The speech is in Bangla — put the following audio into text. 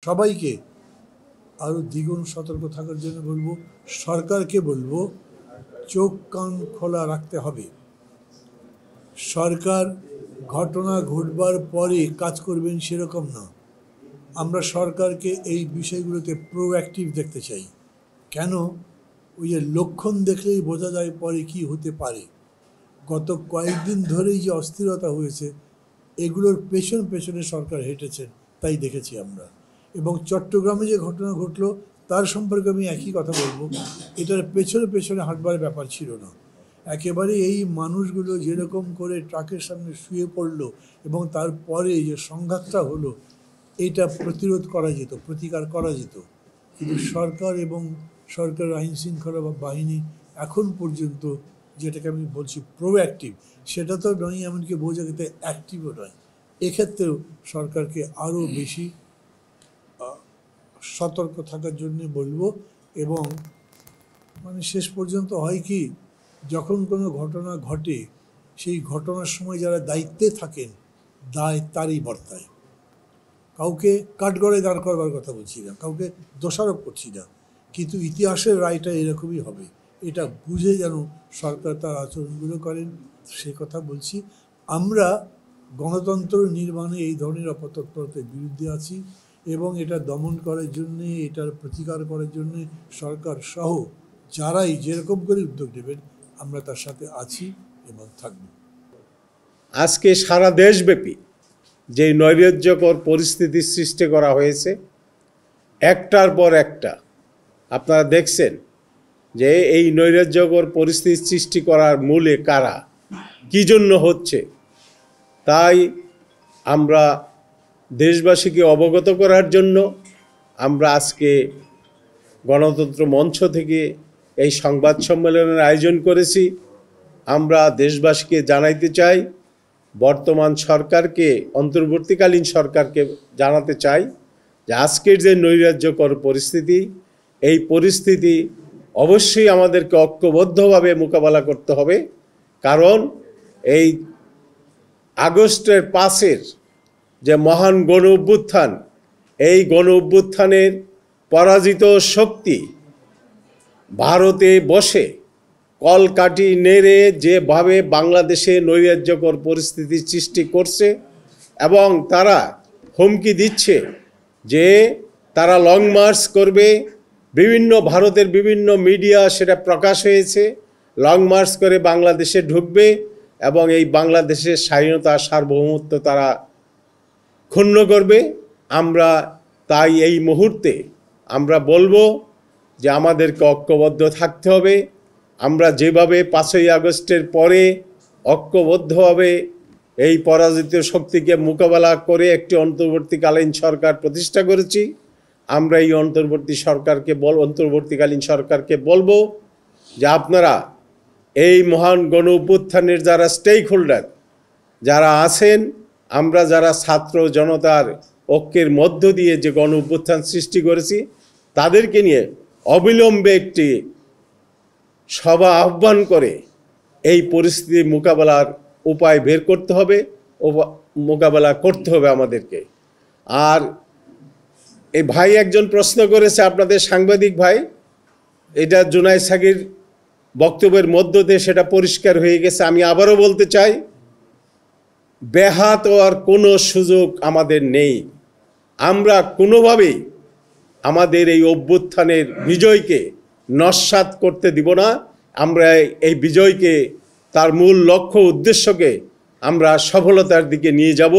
সবাইকে আরও দ্বিগুণ সতর্ক থাকার জন্য বলবো, সরকারকে বলবো চোখ কান খোলা রাখতে হবে। সরকার ঘটনা ঘটবার পরে কাজ করবেন সেরকম না। আমরা সরকারকে এই বিষয়গুলোতে প্রোঅ্যাক্টিভ দেখতে চাই। কেন? ওই যে লক্ষণ দেখলেই বোঝা যায় পরে কি হতে পারে। গত কয়েকদিন ধরেই যে অস্থিরতা হয়েছে, এগুলোর পেছনে সরকার হেঁটেছেন, তাই দেখেছি আমরা। এবং চট্টগ্রামে যে ঘটনা ঘটলো তার সম্পর্কে আমি একই কথা বলবো, এটার পেছনে হাঁটবার ব্যাপার ছিল না। একেবারে এই মানুষগুলো যেরকম করে ট্রাকের সামনে শুয়ে পড়লো এবং তারপরে যে সংঘাতটা হলো, এটা প্রতিরোধ করা যেত, প্রতিকার করা যেত। কিন্তু সরকার এবং সরকারের আইন শৃঙ্খলা বাহিনী এখন পর্যন্ত, যেটাকে আমি বলছি প্রোঅ্যাক্টিভ, সেটা তো নয়, এমনকি বোঝা গেতে অ্যাক্টিভও নয়। এক্ষেত্রেও সরকারকে আরও বেশি সতর্ক থাকার জন্য বলবো। এবং শেষ পর্যন্ত হয় কি, যখন কোনো ঘটনা ঘটে সেই ঘটনার সময় যারা দায়িত্বে থাকেন, দায় তারই বর্তায়। কাউকে কাঠগড়ায় দাঁড় করবার কথা বলছি না, কাউকে দোষারোপ করছি না, কিন্তু ইতিহাসের রায়টা এরকমই হবে, এটা বুঝে যেন সরকার তার আচরণগুলো করেন, সে কথা বলছি। আমরা গণতন্ত্র নির্মাণে এই ধরনের অপতৎপরতার বিরুদ্ধে আছি এবং এটা দমন করার জন্যে, এটার প্রতিকার করার জন্যে সরকার সহ যারাই যেরকম করে উদ্যোগ নেবেন, আমরা তার সাথে আছি এবং থাকব। আজকে সারা দেশব্যাপী যে নৈরাজ্যকর পরিস্থিতির সৃষ্টি করা হয়েছে, একটার পর একটা আপনারা দেখছেন যে এই নৈরাজ্যকর পরিস্থিতি সৃষ্টি করার মূলে কারা, কী জন্য হচ্ছে, তাই আমরা দেশবাসীকে অবগত করার জন্য আমরা আজকে গণতন্ত্র মঞ্চ থেকে এই সংবাদ সম্মেলনের আয়োজন করেছি। আমরা দেশবাসীকে জানাইতে চাই, বর্তমান সরকারকে, অন্তর্বর্তীকালীন সরকারকে জানাতে চাই যে আজকের যে নৈরাজ্যকর পরিস্থিতি, এই পরিস্থিতি অবশ্যই আমাদেরকে ঐক্যবদ্ধভাবে মোকাবেলা করতে হবে। কারণ এই আগস্টের 5-এর যে মহান গণ অভ্যুত্থান, এই গণ অভ্যুত্থানের পরাজিত শক্তি ভারতে বসে কলকাঠি নেড়ে যেভাবে বাংলাদেশে নৈরাজ্যকর পরিস্থিতির সৃষ্টি করছে এবং তারা হুমকি দিচ্ছে যে তারা লং মার্চ করবে, বিভিন্ন ভারতের বিভিন্ন মিডিয়া সেটা প্রকাশ হয়েছে, লং মার্চ করে বাংলাদেশে ঢুকবে এবং এই বাংলাদেশের স্বাধীনতা সার্বভৌমত্ব তারা ক্ষুণ্ণ করবে। আমরা তাই এই মুহূর্তে আমরা বলবো যে আমাদেরকে ঐক্যবদ্ধ থাকতে হবে। আমরা যেভাবে 5ই আগস্টের পরে ঐক্যবদ্ধভাবে এই পরাজিত শক্তিকে মোকাবেলা করে একটি অন্তর্বর্তীকালীন সরকার প্রতিষ্ঠা করেছি, আমরা এই অন্তর্বর্তীকালীন সরকারকে বলবো যে আপনারা এই মহান গণ অভ্যুত্থানের যারা স্টেক হোল্ডার যারা আছেন, আমরা যারা ছাত্র জনতার ঐক্যের মধ্য দিয়ে যে গণ অভ্যুত্থান সৃষ্টি করেছি, তাদেরকে নিয়ে অবিলম্বে একটি সভা আহ্বান করে এই পরিস্থিতি মোকাবেলার উপায় বের করতে হবে ও মোকাবেলা করতে হবে আমাদেরকে। আর এই ভাই একজন প্রশ্ন করেছে, আপনাদের সাংবাদিক ভাই, এটা জুনায়েদ সাগীর বক্তব্যের মধ্য দিয়ে সেটা পরিষ্কার হয়ে গেছে। আমি আবারও বলতে চাই, ব্যাহত হওয়ার কোনো সুযোগ আমাদের নেই। আমরা কোনোভাবেই আমাদের এই অভ্যুত্থানের বিজয়কে নস্যাৎ করতে দিব না। আমরা এই বিজয়কে, তার মূল লক্ষ্য উদ্দেশ্যকে আমরা সফলতার দিকে নিয়ে যাব।